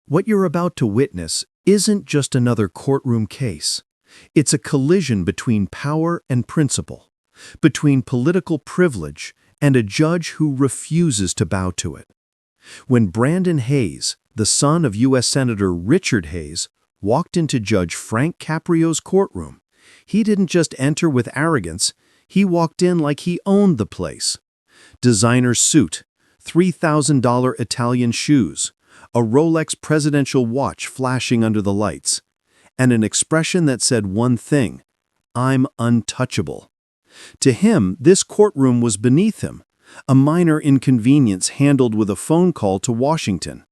What you're about to witness isn't just another courtroom case. It's a collision between power and principle, between political privilege and a judge who refuses to bow to it. When Brandon Hayes, the son of U.S. Senator Richard Hayes, walked into Judge Frank Caprio's courtroom, he didn't just enter with arrogance, he walked in like he owned the place. Designer suit, $3,000 Italian shoes, a Rolex presidential watch flashing under the lights, and an expression that said one thing: "I'm untouchable." To him, this courtroom was beneath him, a minor inconvenience handled with a phone call to Washington.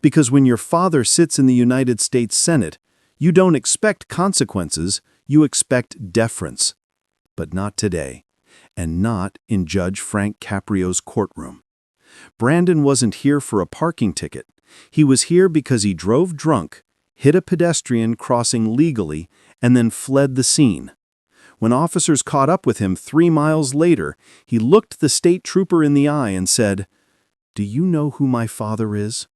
Because when your father sits in the United States Senate, you don't expect consequences, you expect deference. But not today, and not in Judge Frank Caprio's courtroom. Brandon wasn't here for a parking ticket. He was here because he drove drunk, hit a pedestrian crossing legally, and then fled the scene. When officers caught up with him 3 miles later, he looked the state trooper in the eye and said, "Do you know who my father is?"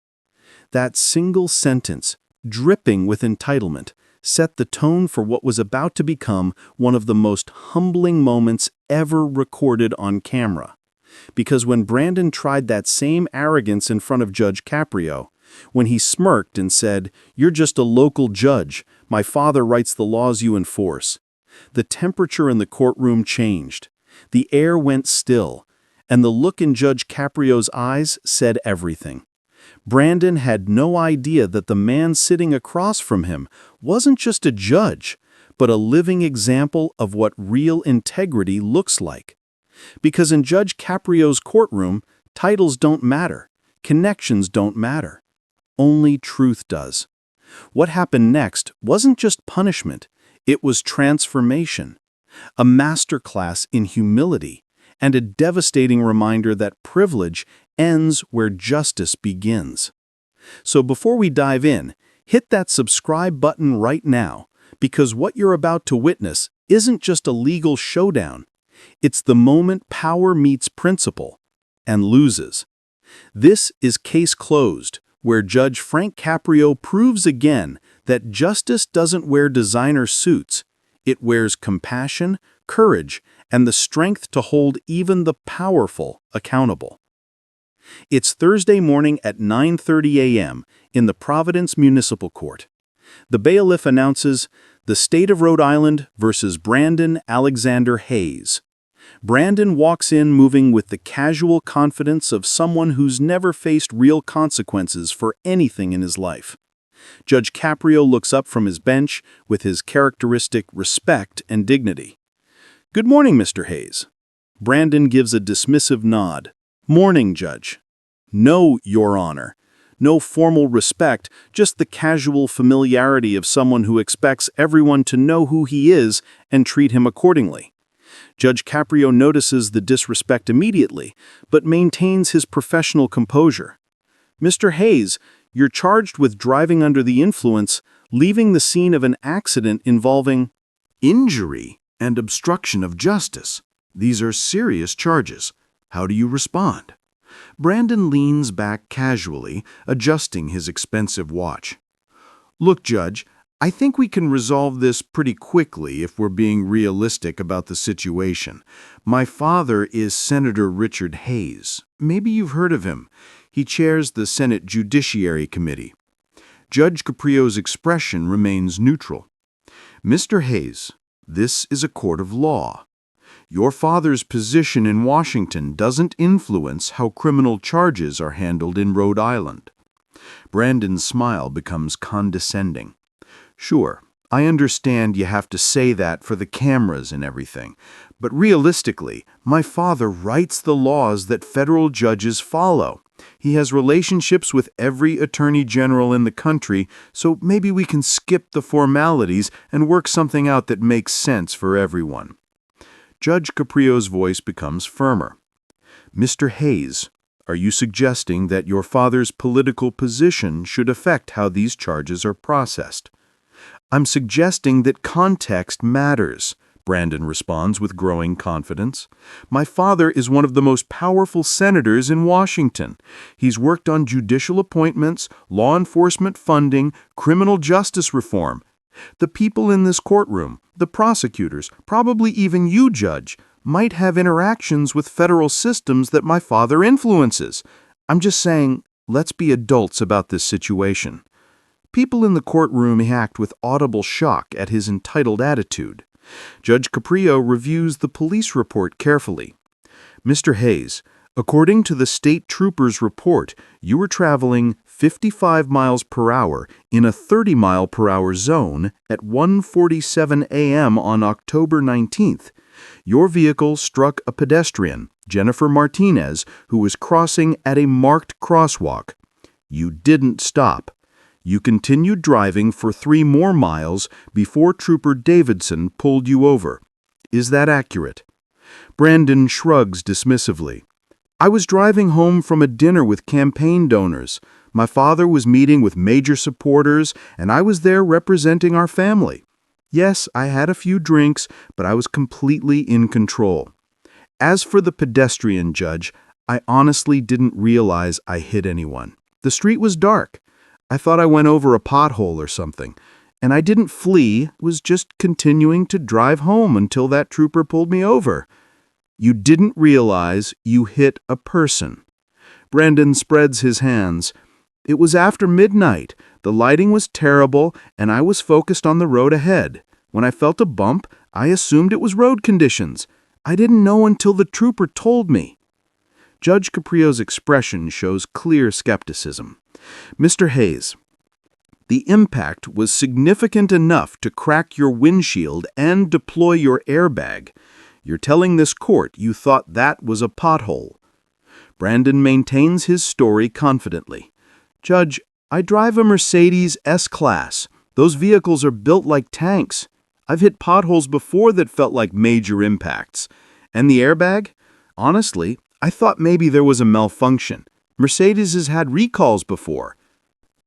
That single sentence, dripping with entitlement, set the tone for what was about to become one of the most humbling moments ever recorded on camera. Because when Brandon tried that same arrogance in front of Judge Caprio, when he smirked and said, "You're just a local judge, my father writes the laws you enforce," the temperature in the courtroom changed. The air went still, and the look in Judge Caprio's eyes said everything. Brandon had no idea that the man sitting across from him wasn't just a judge, but a living example of what real integrity looks like. Because in Judge Caprio's courtroom, titles don't matter, connections don't matter. Only truth does. What happened next wasn't just punishment, it was transformation, a masterclass in humility, and a devastating reminder that privilege ends where justice begins. So before we dive in, hit that subscribe button right now, because what you're about to witness isn't just a legal showdown. It's the moment power meets principle and loses. This is Case Closed, where Judge Frank Caprio proves again that justice doesn't wear designer suits. It wears compassion, courage, and the strength to hold even the powerful accountable. It's Thursday morning at 9:30 a.m. in the Providence Municipal Court. The bailiff announces, "The State of Rhode Island versus Brandon Alexander Hayes." Brandon walks in moving with the casual confidence of someone who's never faced real consequences for anything in his life. Judge Caprio looks up from his bench with his characteristic respect and dignity. "Good morning, Mr. Hayes." Brandon gives a dismissive nod. "Morning, Judge." "No, Your Honor." No formal respect, just the casual familiarity of someone who expects everyone to know who he is and treat him accordingly. Judge Caprio notices the disrespect immediately, but maintains his professional composure. "Mr. Hayes, you're charged with driving under the influence, leaving the scene of an accident involving injury and obstruction of justice. These are serious charges. How do you respond?" Brandon leans back casually, adjusting his expensive watch. "Look, Judge, I think we can resolve this pretty quickly if we're being realistic about the situation. My father is Senator Richard Hayes. Maybe you've heard of him. He chairs the Senate Judiciary Committee." Judge Caprio's expression remains neutral. "Mr. Hayes, this is a court of law. Your father's position in Washington doesn't influence how criminal charges are handled in Rhode Island." Brandon's smile becomes condescending. "Sure, I understand you have to say that for the cameras and everything, but realistically, my father writes the laws that federal judges follow. He has relationships with every attorney general in the country, so maybe we can skip the formalities and work something out that makes sense for everyone." Judge Caprio's voice becomes firmer. "Mr. Hayes, are you suggesting that your father's political position should affect how these charges are processed?" "I'm suggesting that context matters," Brandon responds with growing confidence. My father is one of the most powerful senators in Washington. He's worked on judicial appointments, law enforcement funding, criminal justice reform. The people in this courtroom, the prosecutors, probably even you, Judge, might have interactions with federal systems that my father influences. I'm just saying, let's be adults about this situation. People in the courtroom react with audible shock at his entitled attitude. Judge Caprio reviews the police report carefully. Mr. Hayes, according to the state trooper's report, you were traveling 55 miles per hour in a 30-mile-per-hour zone at 1:47 a.m. on October 19th. Your vehicle struck a pedestrian, Jennifer Martinez, who was crossing at a marked crosswalk. You didn't stop. You continued driving for 3 more miles before Trooper Davidson pulled you over. Is that accurate? Brandon shrugs dismissively. I was driving home from a dinner with campaign donors. My father was meeting with major supporters, and I was there representing our family. Yes, I had a few drinks, but I was completely in control. As for the pedestrian, Judge, I honestly didn't realize I hit anyone. The street was dark. I thought I went over a pothole or something, and I didn't flee, was just continuing to drive home until that trooper pulled me over. You didn't realize you hit a person. Brandon spreads his hands. It was after midnight. The lighting was terrible, and I was focused on the road ahead. When I felt a bump, I assumed it was road conditions. I didn't know until the trooper told me. Judge Caprio's expression shows clear skepticism. Mr. Hayes, the impact was significant enough to crack your windshield and deploy your airbag. You're telling this court you thought that was a pothole. Brandon maintains his story confidently. Judge, I drive a Mercedes S-Class. Those vehicles are built like tanks. I've hit potholes before that felt like major impacts. And the airbag? Honestly, I thought maybe there was a malfunction. Mercedes has had recalls before.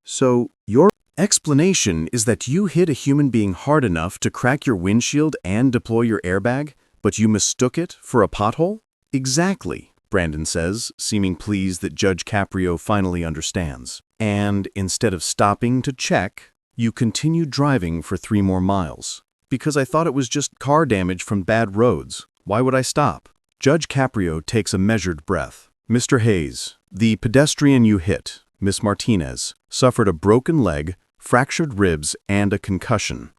So, your explanation is that you hit a human being hard enough to crack your windshield and deploy your airbag, but you mistook it for a pothole? Exactly, Brandon says, seeming pleased that Judge Caprio finally understands. And instead of stopping to check, you continued driving for 3 more miles. Because I thought it was just car damage from bad roads. Why would I stop? Judge Caprio takes a measured breath. Mr. Hayes, the pedestrian you hit, Miss Martinez, suffered a broken leg, fractured ribs, and a concussion.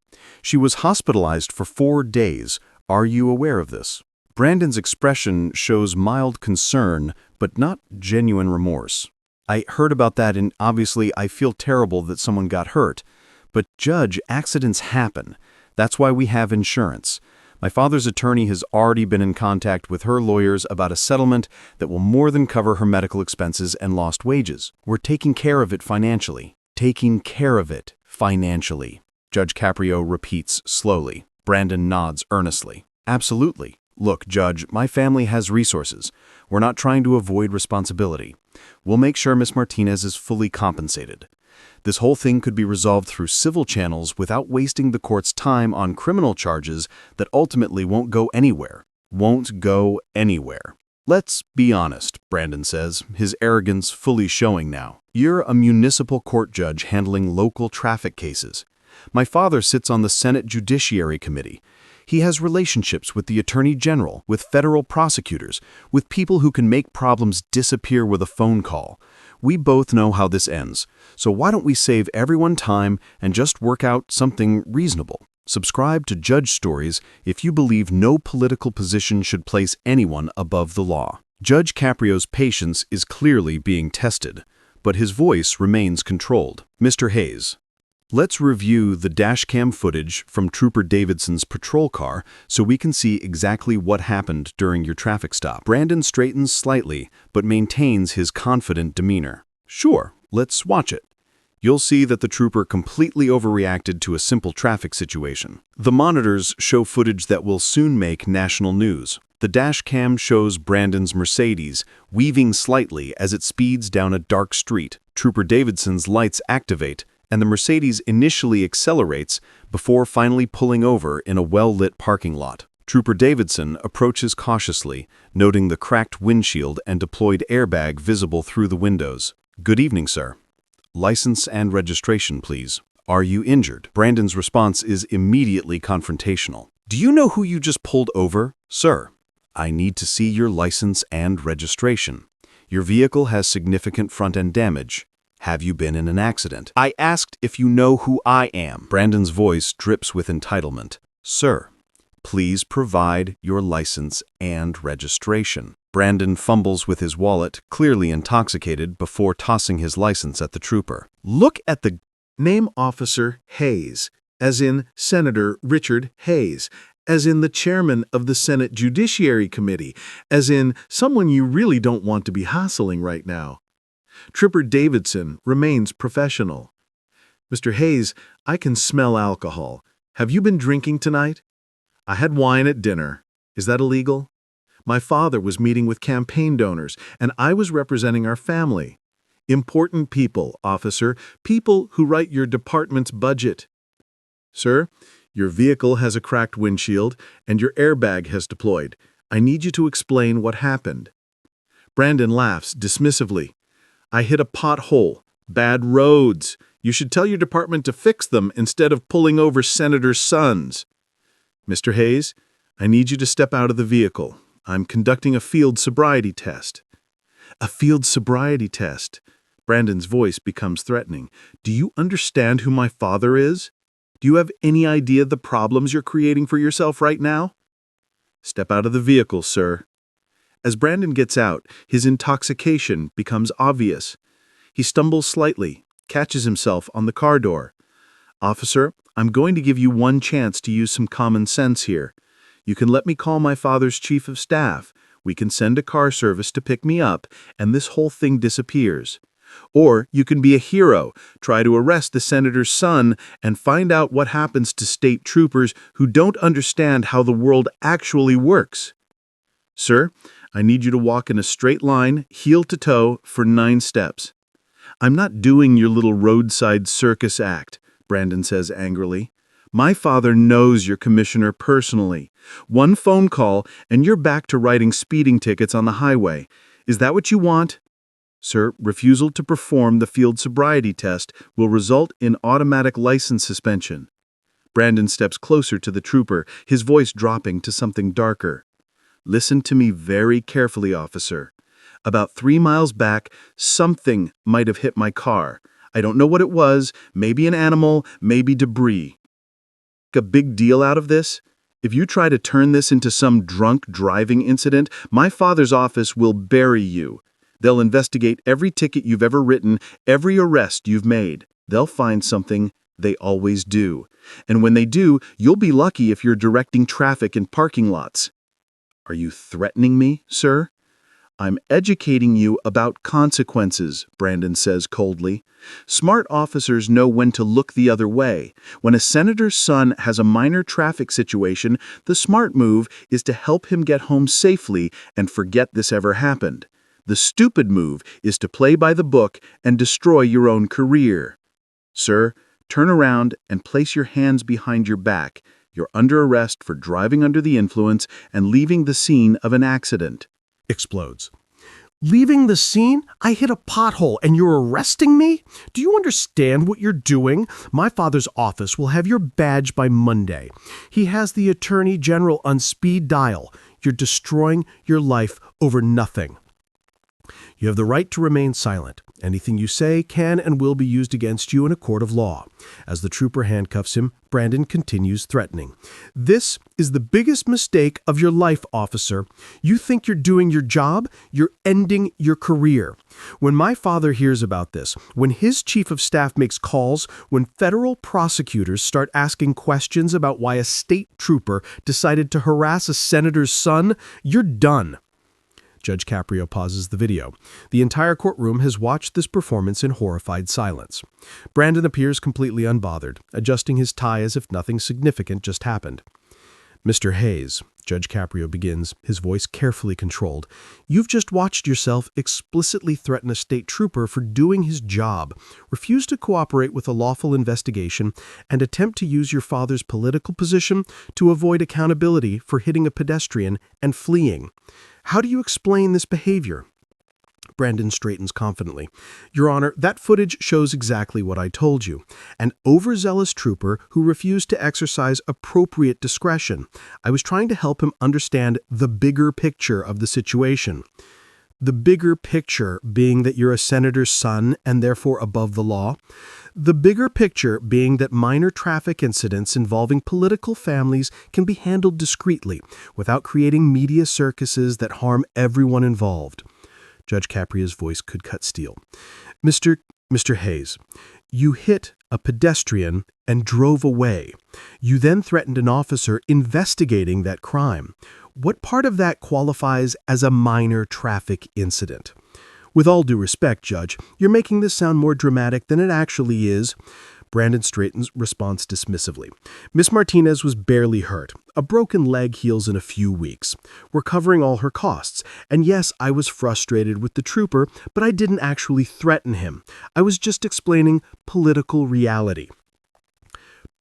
She was hospitalized for 4 days. Are you aware of this? Brandon's expression shows mild concern, but not genuine remorse. I heard about that, and obviously I feel terrible that someone got hurt. But Judge, accidents happen. That's why we have insurance. My father's attorney has already been in contact with her lawyers about a settlement that will more than cover her medical expenses and lost wages. We're taking care of it financially. Taking care of it financially. Judge Caprio repeats slowly. Brandon nods earnestly. Absolutely. Look, Judge, my family has resources. We're not trying to avoid responsibility. We'll make sure Miss Martinez is fully compensated. This whole thing could be resolved through civil channels without wasting the court's time on criminal charges that ultimately won't go anywhere. Won't go anywhere. Let's be honest, Brandon says, his arrogance fully showing now. You're a municipal court judge handling local traffic cases. My father sits on the Senate Judiciary Committee. He has relationships with the Attorney General, with federal prosecutors, with people who can make problems disappear with a phone call. We both know how this ends, so why don't we save everyone time and just work out something reasonable? Subscribe to Judge Stories if you believe no political position should place anyone above the law. Judge Caprio's patience is clearly being tested, but his voice remains controlled. Mr. Hayes, let's review the dashcam footage from Trooper Davidson's patrol car so we can see exactly what happened during your traffic stop. Brandon straightens slightly, but maintains his confident demeanor. Sure, let's watch it. You'll see that the trooper completely overreacted to a simple traffic situation. The monitors show footage that will soon make national news. The dashcam shows Brandon's Mercedes weaving slightly as it speeds down a dark street. Trooper Davidson's lights activate, and the Mercedes initially accelerates before finally pulling over in a well-lit parking lot. Trooper Davidson approaches cautiously, noting the cracked windshield and deployed airbag visible through the windows. "Good evening, sir. License and registration, please. Are you injured?" Brandon's response is immediately confrontational. "Do you know who you just pulled over, sir? I need to see your license and registration. Your vehicle has significant front-end damage. Have you been in an accident?" "I asked if you know who I am." Brandon's voice drips with entitlement. "Sir, please provide your license and registration." Brandon fumbles with his wallet, clearly intoxicated, before tossing his license at the trooper. Look at the name Officer Hayes, as in Senator Richard Hayes, as in the chairman of the Senate Judiciary Committee, as in someone you really don't want to be hassling right now. Trooper Davidson remains professional. "Mr. Hayes, I can smell alcohol. Have you been drinking tonight?" "I had wine at dinner. Is that illegal?" "My father was meeting with campaign donors, and I was representing our family." "Important people, officer, people who write your department's budget." "Sir, your vehicle has a cracked windshield, and your airbag has deployed. I need you to explain what happened." Brandon laughs dismissively. "I hit a pothole. Bad roads. You should tell your department to fix them instead of pulling over senators' sons." "Mr. Hayes, I need you to step out of the vehicle. I'm conducting a field sobriety test." "A field sobriety test?" Brandon's voice becomes threatening. "Do you understand who my father is? Do you have any idea the problems you're creating for yourself right now?" "Step out of the vehicle, sir." As Brandon gets out, his intoxication becomes obvious. He stumbles slightly, catches himself on the car door. "Officer, I'm going to give you one chance to use some common sense here. You can let me call my father's chief of staff. We can send a car service to pick me up, and this whole thing disappears. Or you can be a hero, try to arrest the senator's son, and find out what happens to state troopers who don't understand how the world actually works. Sir, I need you to walk in a straight line, heel to toe, for 9 steps. I'm not doing your little roadside circus act," Brandon says angrily. "My father knows your commissioner personally. One phone call, and you're back to writing speeding tickets on the highway. Is that what you want?" "Sir, refusal to perform the field sobriety test will result in automatic license suspension." Brandon steps closer to the trooper, his voice dropping to something darker. "Listen to me very carefully, officer. About 3 miles back, something might have hit my car. I don't know what it was, maybe an animal, maybe debris. Make a big deal out of this? If you try to turn this into some drunk driving incident, my father's office will bury you. They'll investigate every ticket you've ever written, every arrest you've made. They'll find something. They always do. And when they do, you'll be lucky if you're directing traffic in parking lots." "Are you threatening me, sir?" "I'm educating you about consequences," Brandon says coldly. "Smart officers know when to look the other way. When a senator's son has a minor traffic situation, the smart move is to help him get home safely and forget this ever happened. The stupid move is to play by the book and destroy your own career. Sir, turn around and place your hands behind your back. You're under arrest for driving under the influence and leaving the scene of an accident." Explodes. "Leaving the scene? I hit a pothole and you're arresting me? Do you understand what you're doing? My father's office will have your badge by Monday. He has the Attorney General on speed dial. You're destroying your life over nothing." You have the right to remain silent. Anything you say can and will be used against you in a court of law. As the trooper handcuffs him, Brandon continues threatening. "This is the biggest mistake of your life, officer. You think you're doing your job? You're ending your career. When my father hears about this, when his chief of staff makes calls, when federal prosecutors start asking questions about why a state trooper decided to harass a senator's son, you're done." Judge Caprio pauses the video. The entire courtroom has watched this performance in horrified silence. Brandon appears completely unbothered, adjusting his tie as if nothing significant just happened. Mr. Hayes, Judge Caprio begins, his voice carefully controlled, you've just watched yourself explicitly threaten a state trooper for doing his job, refuse to cooperate with a lawful investigation, and attempt to use your father's political position to avoid accountability for hitting a pedestrian and fleeing. How do you explain this behavior? Brandon straightens confidently. Your Honor, that footage shows exactly what I told you. An overzealous trooper who refused to exercise appropriate discretion. I was trying to help him understand the bigger picture of the situation. The bigger picture being that you're a senator's son and therefore above the law. The bigger picture being that minor traffic incidents involving political families can be handled discreetly without creating media circuses that harm everyone involved. Judge Caprio's voice could cut steel. Mr. Hayes, you hit a pedestrian and drove away. You then threatened an officer investigating that crime. What part of that qualifies as a minor traffic incident? With all due respect, Judge, you're making this sound more dramatic than it actually is. Brandon Straighton's response dismissively. Miss Martinez was barely hurt. A broken leg heals in a few weeks. We're covering all her costs. And yes, I was frustrated with the trooper, but I didn't actually threaten him. I was just explaining political reality.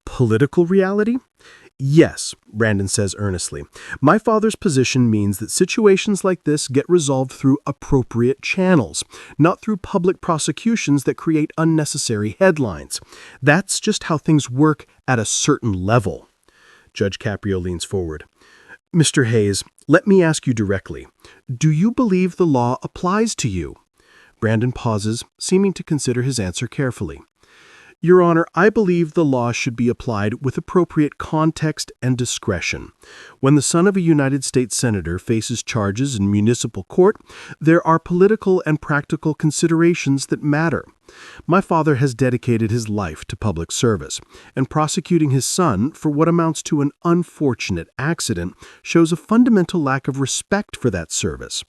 Political reality? Yes, Brandon says earnestly. My father's position means that situations like this get resolved through appropriate channels, not through public prosecutions that create unnecessary headlines. That's just how things work at a certain level. Judge Caprio leans forward. Mr. Hayes, let me ask you directly. Do you believe the law applies to you? Brandon pauses, seeming to consider his answer carefully. Your Honor, I believe the law should be applied with appropriate context and discretion. When the son of a United States Senator faces charges in municipal court, there are political and practical considerations that matter. My father has dedicated his life to public service, and prosecuting his son for what amounts to an unfortunate accident shows a fundamental lack of respect for that service.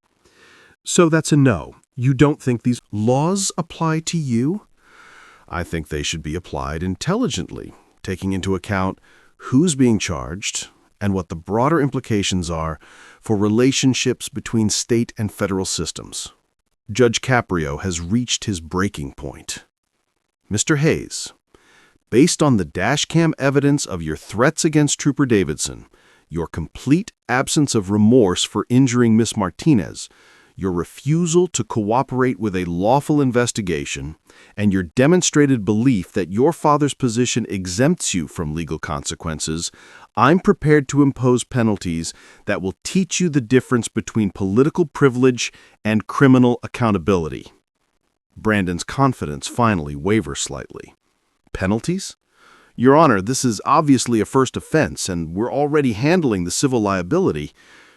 So that's a no. You don't think these Laws apply to you? I think they should be applied intelligently, taking into account who's being charged and what the broader implications are for relationships between state and federal systems. Judge Caprio has reached his breaking point. Mr. Hayes, based on the dashcam evidence of your threats against Trooper Davidson, your complete absence of remorse for injuring Miss Martinez, your refusal to cooperate with a lawful investigation, and your demonstrated belief that your father's position exempts you from legal consequences, I'm prepared to impose penalties that will teach you the difference between political privilege and criminal accountability. Brandon's confidence finally wavers slightly. Penalties? Your Honor, this is obviously a first offense, and we're already handling the civil liability.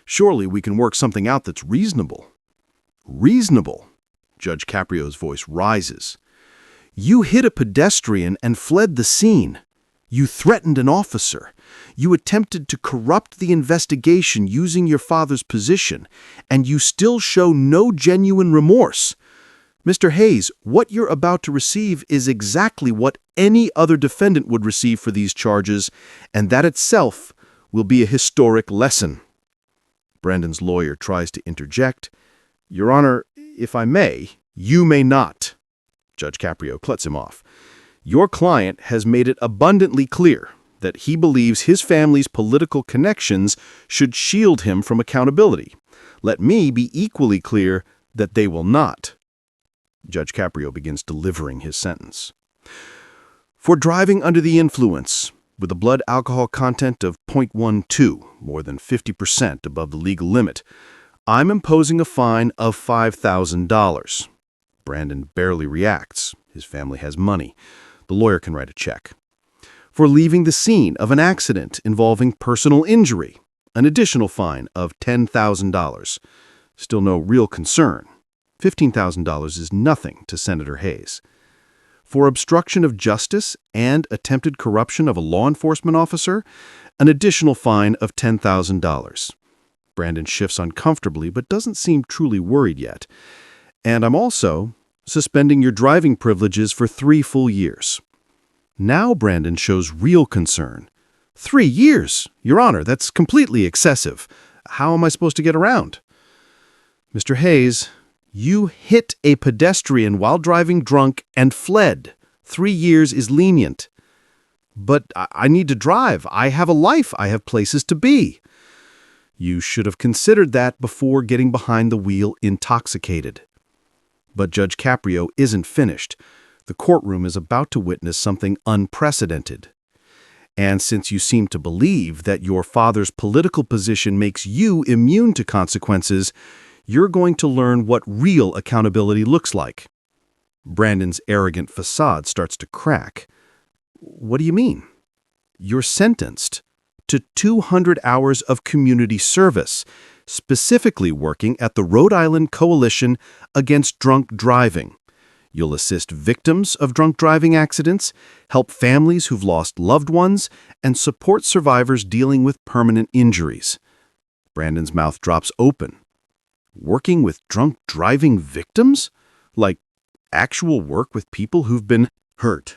Surely we can work something out that's reasonable. Reasonable? Judge Caprio's voice rises. You hit a pedestrian and fled the scene. You threatened an officer. You attempted to corrupt the investigation using your father's position, and you still show no genuine remorse. Mr. Hayes, what you're about to receive is exactly what any other defendant would receive for these charges, and that itself will be a historic lesson. Brandon's lawyer tries to interject. Your Honor, if I may, you may not. Judge Caprio cuts him off. Your client has made it abundantly clear that he believes his family's political connections should shield him from accountability. Let me be equally clear that they will not. Judge Caprio begins delivering his sentence. For driving under the influence, with a blood alcohol content of 0.12, more than 50% above the legal limit, I'm imposing a fine of $5,000. Brandon barely reacts. His family has money. The lawyer can write a check. For leaving the scene of an accident involving personal injury, an additional fine of $10,000. Still no real concern. $15,000 is nothing to Senator Hayes. For obstruction of justice and attempted corruption of a law enforcement officer, an additional fine of $10,000. Brandon shifts uncomfortably but doesn't seem truly worried yet. And I'm also suspending your driving privileges for 3 full years. Now Brandon shows real concern. 3 years, Your Honor, that's completely excessive. How am I supposed to get around? Mr. Hayes, you hit a pedestrian while driving drunk and fled. 3 years is lenient. But I need to drive. I have a life. I have places to be. You should have considered that before getting behind the wheel intoxicated. But Judge Caprio isn't finished. The courtroom is about to witness something unprecedented. And since you seem to believe that your father's political position makes you immune to consequences, you're going to learn what real accountability looks like. Brandon's arrogant facade starts to crack. What do you mean? You're sentenced to 200 hours of community service, specifically working at the Rhode Island Coalition Against Drunk Driving. You'll assist victims of drunk driving accidents, help families who've lost loved ones, and support survivors dealing with permanent injuries. Brandon's mouth drops open. Working with drunk driving victims? Like actual work with people who've been Hurt.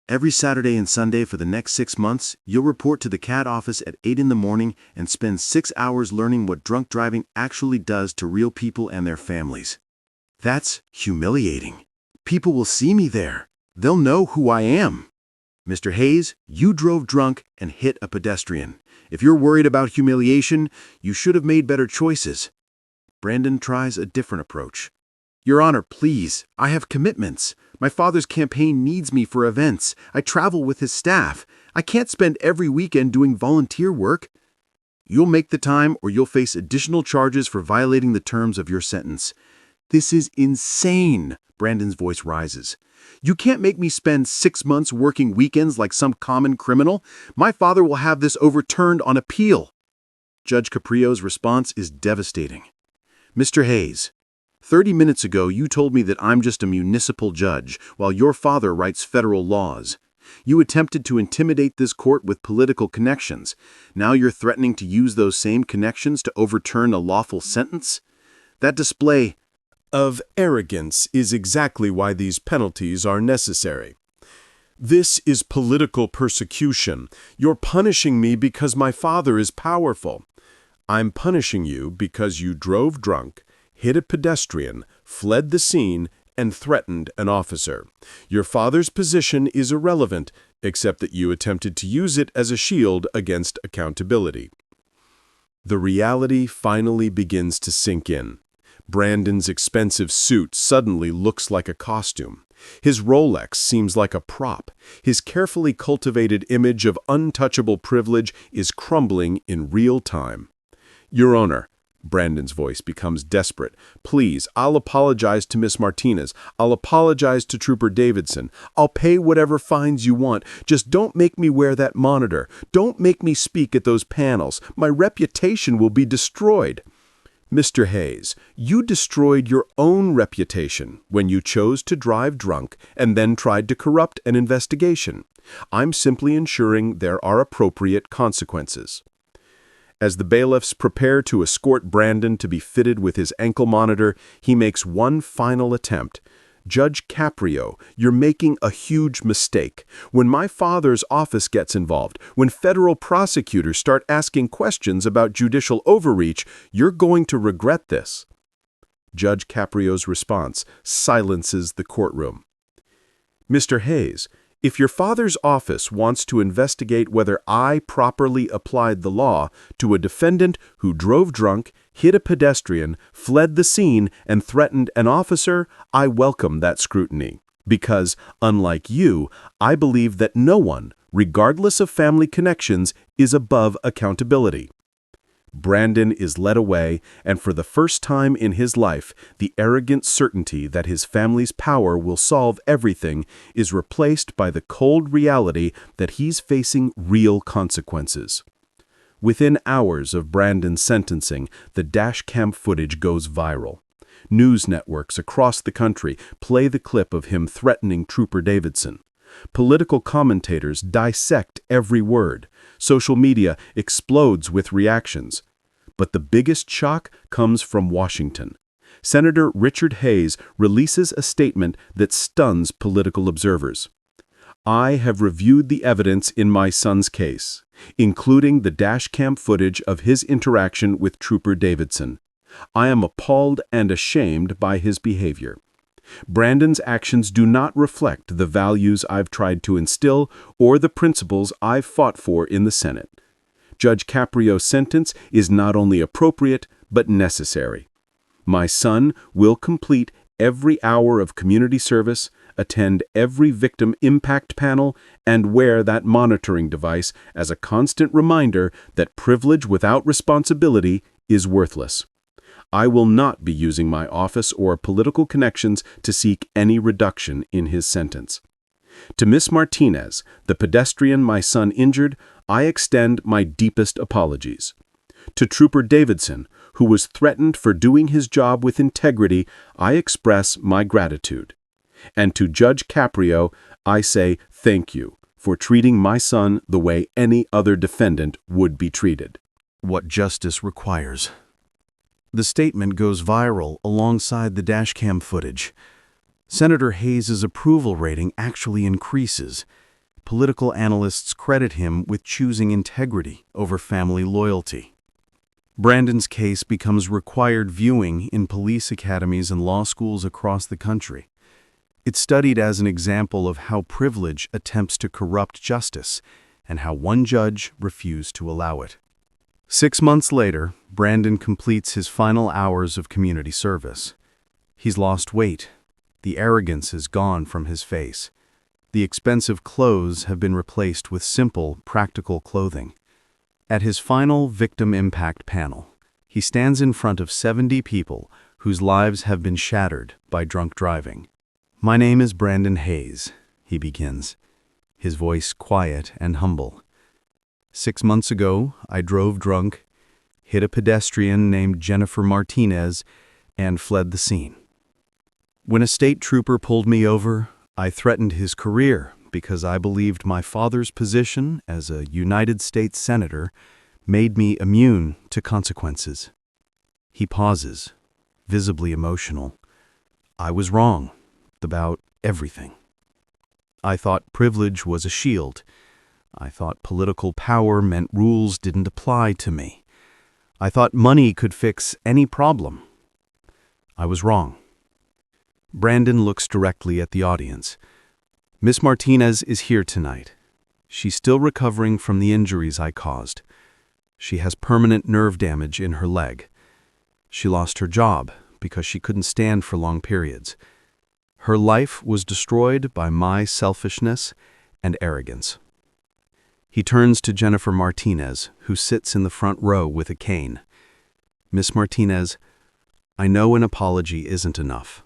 Every Saturday and Sunday for the next 6 months, you'll report to the CAD office at 8 in the morning and spend 6 hours learning what drunk driving actually does to real people and their families. That's humiliating. People will see me there. They'll know who I am. Mr. Hayes, you drove drunk and hit a pedestrian. If you're worried about humiliation, you should have made better choices. Brandon tries a different approach. Your Honor, please, I have commitments. My father's campaign needs me for events. I travel with his staff. I can't spend every weekend doing volunteer work. You'll make the time or you'll face additional charges for violating the terms of your sentence. This is insane, Brandon's voice rises. You can't make me spend 6 months working weekends like some common criminal. My father will have this overturned on appeal. Judge Caprio's response is devastating. Mr. Hayes, 30 minutes ago, you told me that I'm just a municipal judge, while your father writes federal laws. You attempted to intimidate this court with political connections. Now you're threatening to use those same connections to overturn a lawful sentence? That display of arrogance is exactly why these penalties are necessary. This is political persecution. You're punishing me because my father is powerful. I'm punishing you because you drove drunk, hit a pedestrian, fled the scene, and threatened an officer. Your father's position is irrelevant, except that you attempted to use it as a shield against accountability. The reality finally begins to sink in. Brandon's expensive suit suddenly looks like a costume. His Rolex seems like a prop. His carefully cultivated image of untouchable privilege is crumbling in real time. Your Honor, Brandon's voice becomes desperate. Please, I'll apologize to Miss Martinez. I'll apologize to Trooper Davidson. I'll pay whatever fines you want. Just don't make me wear that monitor. Don't make me speak at those panels. My reputation will be destroyed. Mr. Hayes, you destroyed your own reputation when you chose to drive drunk and then tried to corrupt an investigation. I'm simply ensuring there are appropriate consequences. As the bailiffs prepare to escort Brandon to be fitted with his ankle monitor, he makes one final attempt. Judge Caprio, you're making a huge mistake. When my father's office gets involved, when federal prosecutors start asking questions about judicial overreach, you're going to regret this. Judge Caprio's response silences the courtroom. Mr. Hayes, if your father's office wants to investigate whether I properly applied the law to a defendant who drove drunk, hit a pedestrian, fled the scene, and threatened an officer, I welcome that scrutiny. Because, unlike you, I believe that no one, regardless of family connections, is above accountability. Brandon is led away, and for the first time in his life, the arrogant certainty that his family's power will solve everything is replaced by the cold reality that he's facing real consequences. Within hours of Brandon's sentencing, the dashcam footage goes viral. News networks across the country play the clip of him threatening Trooper Davidson. Political commentators dissect every word. Social media explodes with reactions. But the biggest shock comes from Washington. Senator Richard Hayes releases a statement that stuns political observers. I have reviewed the evidence in my son's case, including the dashcam footage of his interaction with Trooper Davidson. I am appalled and ashamed by his behavior. Brandon's actions do not reflect the values I've tried to instill or the principles I've fought for in the Senate. Judge Caprio's sentence is not only appropriate, but necessary. My son will complete every hour of community service, attend every victim impact panel, and wear that monitoring device as a constant reminder that privilege without responsibility is worthless. I will not be using my office or political connections to seek any reduction in his sentence. To Miss Martinez, the pedestrian my son injured, I extend my deepest apologies. To Trooper Davidson, who was threatened for doing his job with integrity, I express my gratitude. And to Judge Caprio, I say thank you for treating my son the way any other defendant would be treated. What justice requires. The statement goes viral alongside the dashcam footage. Senator Hayes' approval rating actually increases. Political analysts credit him with choosing integrity over family loyalty. Brandon's case becomes required viewing in police academies and law schools across the country. It's studied as an example of how privilege attempts to corrupt justice and how one judge refused to allow it. 6 months later, Brandon completes his final hours of community service. He's lost weight. The arrogance is gone from his face. The expensive clothes have been replaced with simple, practical clothing. At his final victim impact panel, he stands in front of 70 people whose lives have been shattered by drunk driving. "My name is Brandon Hayes," he begins, his voice quiet and humble. 6 months ago, I drove drunk, hit a pedestrian named Jennifer Martinez, and fled the scene. When a state trooper pulled me over, I threatened his career because I believed my father's position as a United States Senator made me immune to consequences. He pauses, visibly emotional. I was wrong about everything. I thought privilege was a shield. I thought political power meant rules didn't apply to me. I thought money could fix any problem. I was wrong. Brandon looks directly at the audience. Miss Martinez is here tonight. She's still recovering from the injuries I caused. She has permanent nerve damage in her leg. She lost her job because she couldn't stand for long periods. Her life was destroyed by my selfishness and arrogance. He turns to Jennifer Martinez, who sits in the front row with a cane. Miss Martinez, I know an apology isn't enough.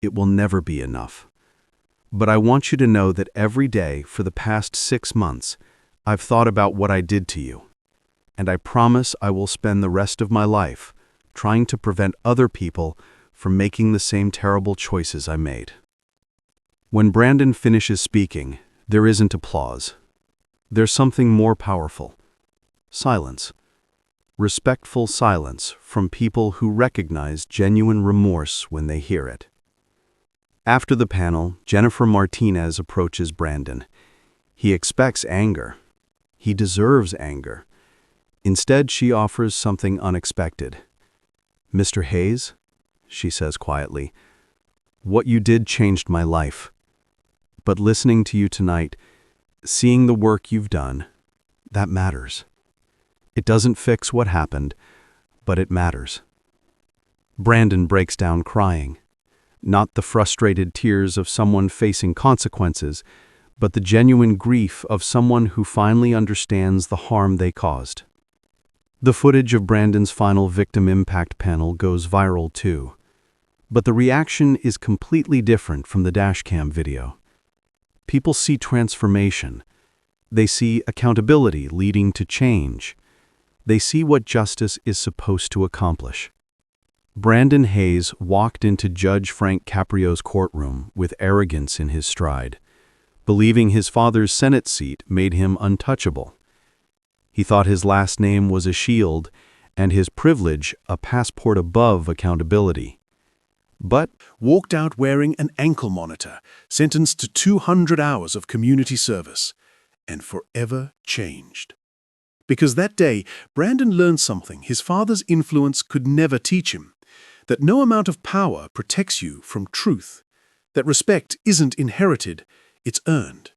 It will never be enough. But I want you to know that every day for the past 6 months, I've thought about what I did to you. And I promise I will spend the rest of my life trying to prevent other people from making the same terrible choices I made. When Brandon finishes speaking, there isn't applause. There's something more powerful. Silence. Respectful silence from people who recognize genuine remorse when they hear it. After the panel, Jennifer Martinez approaches Brandon. He expects anger. He deserves anger. Instead, she offers something unexpected. Mr. Hayes, she says quietly, what you did changed my life. But listening to you tonight, seeing the work you've done, that matters. It doesn't fix what happened, but it matters. Brandon breaks down crying. Not the frustrated tears of someone facing consequences, but the genuine grief of someone who finally understands the harm they caused. The footage of Brandon's final victim impact panel goes viral too. But the reaction is completely different from the dashcam video. People see transformation. They see accountability leading to change. They see what justice is supposed to accomplish. Brandon Hayes walked into Judge Frank Caprio's courtroom with arrogance in his stride, believing his father's Senate seat made him untouchable. He thought his last name was a shield and his privilege a passport above accountability. But Walked out wearing an ankle monitor, sentenced to 200 hours of community service, and forever changed. Because that day, Brandon learned something his father's influence could never teach him, that no amount of power protects you from truth, that respect isn't inherited, it's earned,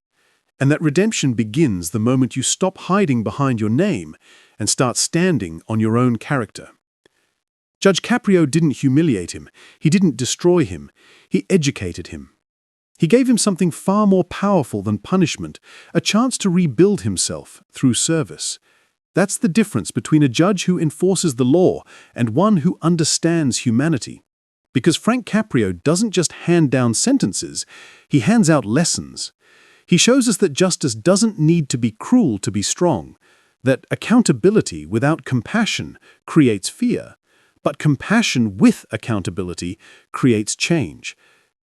and that redemption begins the moment you stop hiding behind your name and start standing on your own character. Judge Caprio didn't humiliate him, he didn't destroy him, he educated him. He gave him something far more powerful than punishment, a chance to rebuild himself through service. That's the difference between a judge who enforces the law and one who understands humanity. Because Frank Caprio doesn't just hand down sentences, he hands out lessons. He shows us that justice doesn't need to be cruel to be strong, that accountability without compassion creates fear, but compassion with accountability creates change.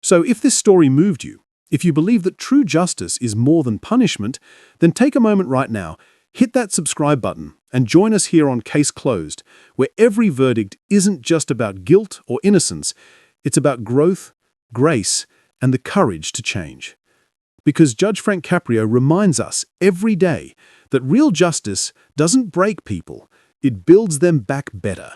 So if this story moved you, if you believe that true justice is more than punishment, then take a moment right now, hit that subscribe button, and join us here on Case Closed, where every verdict isn't just about guilt or innocence, it's about growth, grace, and the courage to change. Because Judge Frank Caprio reminds us every day that real justice doesn't break people, it builds them back better.